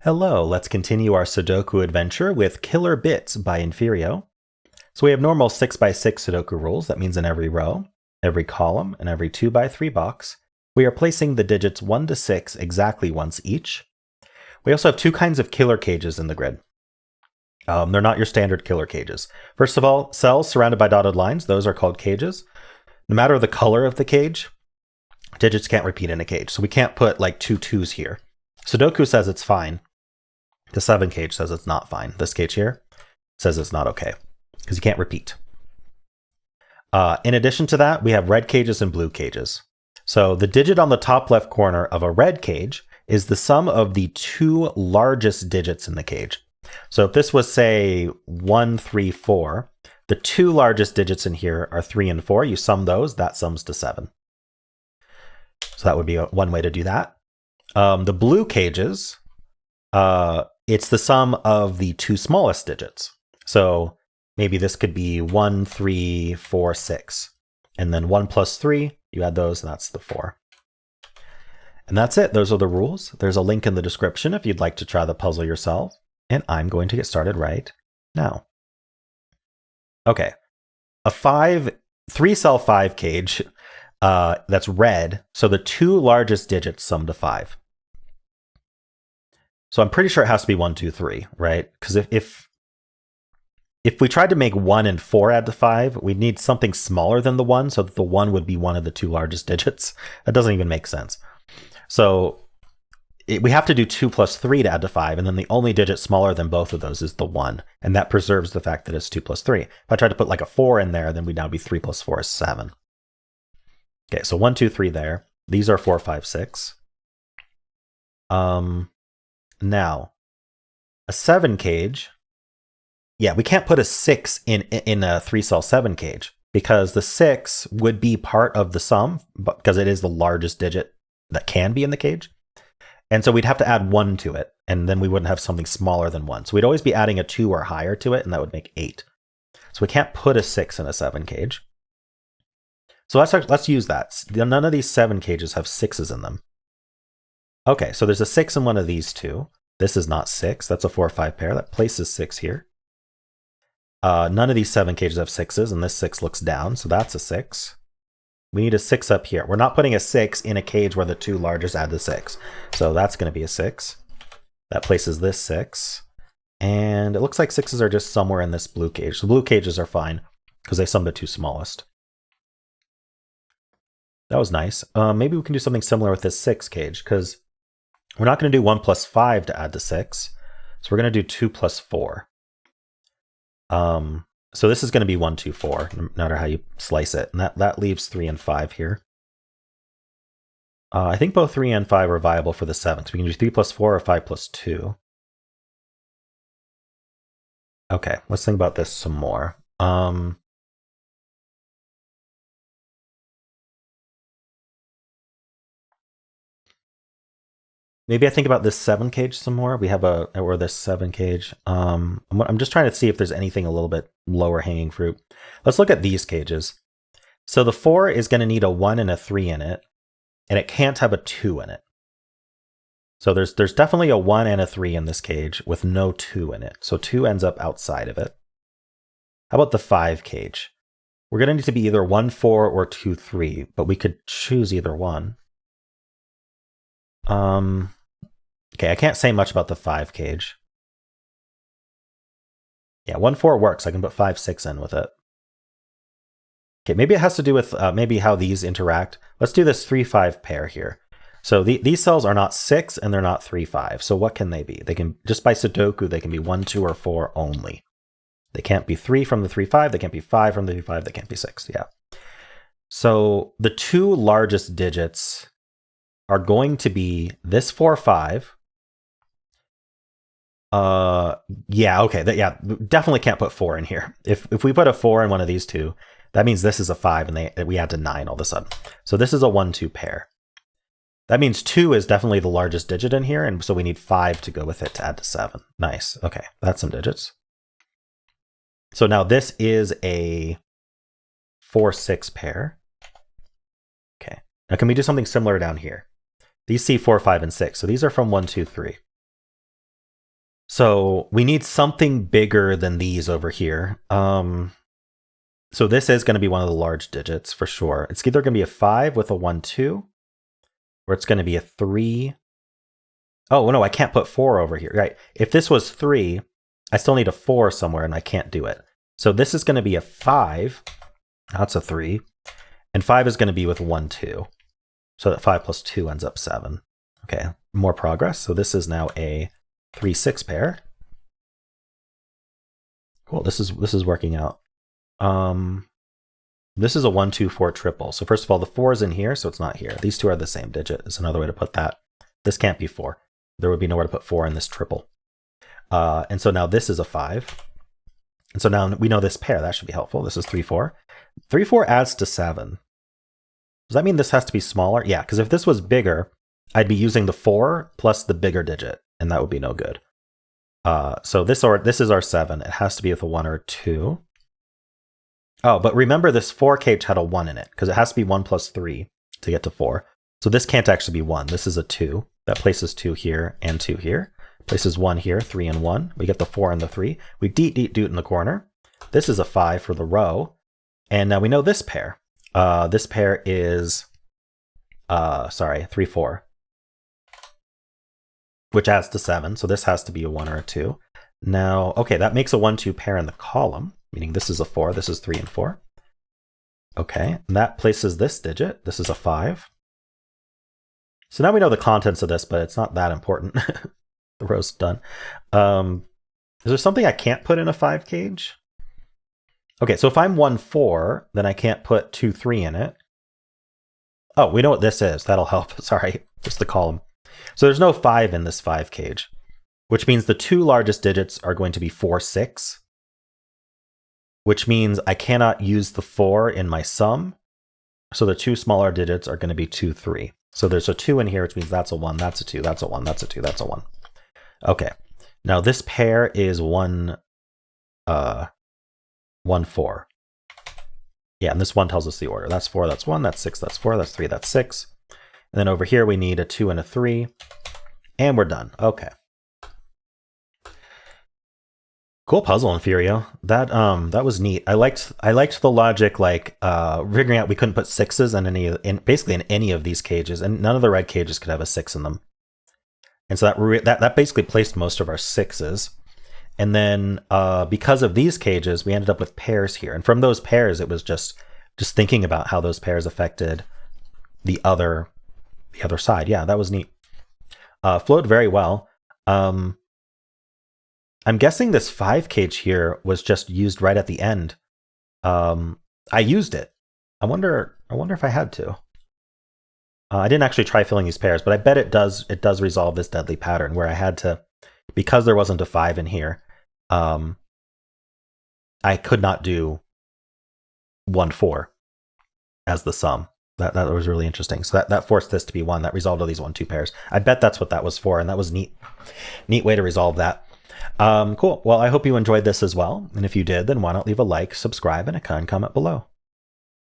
Hello, let's continue our Sudoku adventure with Killer Bits by Emphyrio. So we have normal 6x6 Sudoku rules. That means in every row, every column, and every 2x3 box, we are placing the digits 1 to 6 exactly once each. We also have two kinds of killer cages in the grid. They're not your standard killer cages. First of all, cells surrounded by dotted lines, those are called cages. No matter the color of the cage, digits can't repeat in a cage. So we can't put like two 2s here. Sudoku says it's fine. The 7 cage says it's not fine. This cage here says it's not okay because you can't repeat. In addition to that, we have red cages and blue cages. So the digit on the top left corner of a red cage is the sum of the two largest digits in the cage. So if this was, say, 1, 3, 4, the two largest digits in here are 3 and 4. You sum those, that sums to 7. So that would be one way to do that. The blue cages, it's the sum of the two smallest digits. So maybe this could be 1, 3, 4, 6. And then 1 plus 3, you add those, and that's the 4. And that's it. Those are the rules. There's a link in the description if you'd like to try the puzzle yourself. And I'm going to get started right now. Okay. A 3-cell 5 cage that's red. So the two largest digits sum to 5. So I'm pretty sure it has to be 1, 2, 3, right? Because if we tried to make 1 and 4 add to 5, we'd need something smaller than the 1, so that the 1 would be one of the two largest digits. That doesn't even make sense. So we have to do 2 plus 3 to add to 5, and then the only digit smaller than both of those is the 1, and that preserves the fact that it's 2 plus 3. If I tried to put like a 4 in there, then we'd now be 3 plus 4 is 7. Okay, so 1, 2, 3 there. These are 4, 5, 6. Now, a 7 cage, yeah, we can't put a 6 in a 3-cell 7 cage because the 6 would be part of the sum because it is the largest digit that can be in the cage. And so we'd have to add 1 to it, and then we wouldn't have something smaller than 1. So we'd always be adding a 2 or higher to it, and that would make 8. So we can't put a 6 in a 7 cage. So let's use that. None of these 7 cages have 6s in them. Okay, so there's a 6 in one of these two. This is not 6. That's a 4, 5 pair. That places 6 here. None of these 7 cages have 6s, and this 6 looks down, so that's a 6. We need a 6 up here. We're not putting a 6 in a cage where the two largest add to 6. So that's going to be a 6. That places this 6. And it looks like 6s are just somewhere in this blue cage. The blue cages are fine because they sum the two smallest. That was nice. Maybe we can do something similar with this 6 cage because we're not going to do 1 plus 5 to add to 6. So we're going to do 2 plus 4. So this is going to be 1, 2, 4, no matter how you slice it. And that leaves 3 and 5 here. I think both 3 and 5 are viable for the 7. So we can do 3 plus 4 or 5 plus 2. Okay, let's think about this some more. Maybe I think about this 7 cage some more. We have or this 7 cage. I'm just trying to see if there's anything a little bit lower hanging fruit. Let's look at these cages. So the 4 is going to need a 1 and a 3 in it, and it can't have a 2 in it. So there's definitely a 1 and a 3 in this cage with no 2 in it. So 2 ends up outside of it. How about the 5 cage? We're going to need to be either 1, 4 or 2, 3, but we could choose either one. Okay, I can't say much about the 5 cage. Yeah, 1, 4 works. I can put 5, 6 in with it. Okay, maybe it has to do with maybe how these interact. Let's do this 3, 5 pair here. So these cells are not 6 and they're not 3, 5. So what can they be? They can, just by Sudoku, they can be 1, 2, or 4 only. They can't be 3 from the 3, 5. They can't be 5 from the 3, 5. They can't be 6. Yeah. So the two largest digits are going to be this 4, 5. Yeah, okay. Definitely can't put 4 in here. If we put a 4 in one of these two, that means this is a 5 and we add to 9 all of a sudden. So this is a 1, 2 pair. That means 2 is definitely the largest digit in here, and so we need 5 to go with it to add to 7. Nice. Okay, that's some digits. So now this is a 4, 6 pair. Okay. Now can we do something similar down here? These see 4, 5, and 6. So these are from 1, 2, 3. So we need something bigger than these over here. So this is going to be one of the large digits for sure. It's either going to be a 5 with a 1, 2, or it's going to be a 3. Oh, no, I can't put 4 over here. Right. If this was 3, I still need a 4 somewhere, and I can't do it. So this is going to be a 5. That's a 3. And 5 is going to be with 1, 2. So that 5 plus 2 ends up 7. Okay, more progress. So this is now a 3, 6 pair. Cool, this is working out. This is a 1, 2, 4 triple. So first of all, the 4 is in here, so it's not here. These two are the same digit, is another way to put that. This can't be 4. There would be nowhere to put 4 in this triple. And so now this is a 5. And so now we know this pair. That should be helpful. This is 3, 4. 3, 4 adds to 7. Does that mean this has to be smaller? Yeah, because if this was bigger, I'd be using the 4 plus the bigger digit, and that would be no good. So this is our 7. It has to be with a 1 or a 2. Oh, but remember this 4 cage had a 1 in it, because it has to be 1 plus 3 to get to 4. So this can't actually be 1. This is a 2. That places 2 here and 2 here. Places 1 here, 3 and 1. We get the 4 and the 3. We doot in the corner. This is a 5 for the row. And now we know this pair. This pair is, 3, 4. Which adds to 7. So this has to be a 1 or a 2. Now, okay, that makes a 1, 2 pair in the column. Meaning this is a 4. This is 3 and 4. Okay, and that places this digit. This is a 5. So now we know the contents of this, but it's not that important. The row's done. Is there something I can't put in a 5 cage? Okay, so if I'm 1, 4, then I can't put 2, 3 in it. Oh, we know what this is. That'll help. Sorry, just the column. So there's no 5 in this 5 cage, which means the two largest digits are going to be 4, 6, which means I cannot use the 4 in my sum. So the two smaller digits are going to be 2, 3. So there's a 2 in here, which means that's a 1, that's a 2, that's a 1, that's a 2, that's a 1. Okay, now this pair is 1, 1, 4. Yeah, and this 1 tells us the order. That's 4, that's 1, that's 6, that's 4, that's 3, that's 6. And then over here we need a 2 and a 3. And we're done. Okay. Cool puzzle, Emphyrio. That was neat. I liked the logic, like figuring out we couldn't put 6s in basically in any of these cages, and none of the red cages could have a 6 in them. And so that basically placed most of our 6s. And then because of these cages, we ended up with pairs here. And from those pairs, it was just thinking about how those pairs affected the other side. Yeah, that was neat. Flowed very well. I'm guessing this 5 cage here was just used right at the end. I used it. I wonder if I had to. I didn't actually try filling these pairs, but I bet it does resolve this deadly pattern where I had to, because there wasn't a 5 in here, I could not do 1, 4 as the sum. That was really interesting. So that forced this to be 1. That resolved all these 1, 2 pairs. I bet that's what that was for, and that was neat. Neat way to resolve that. Cool. Well, I hope you enjoyed this as well. And if you did, then why not leave a like, subscribe, and a kind comment below.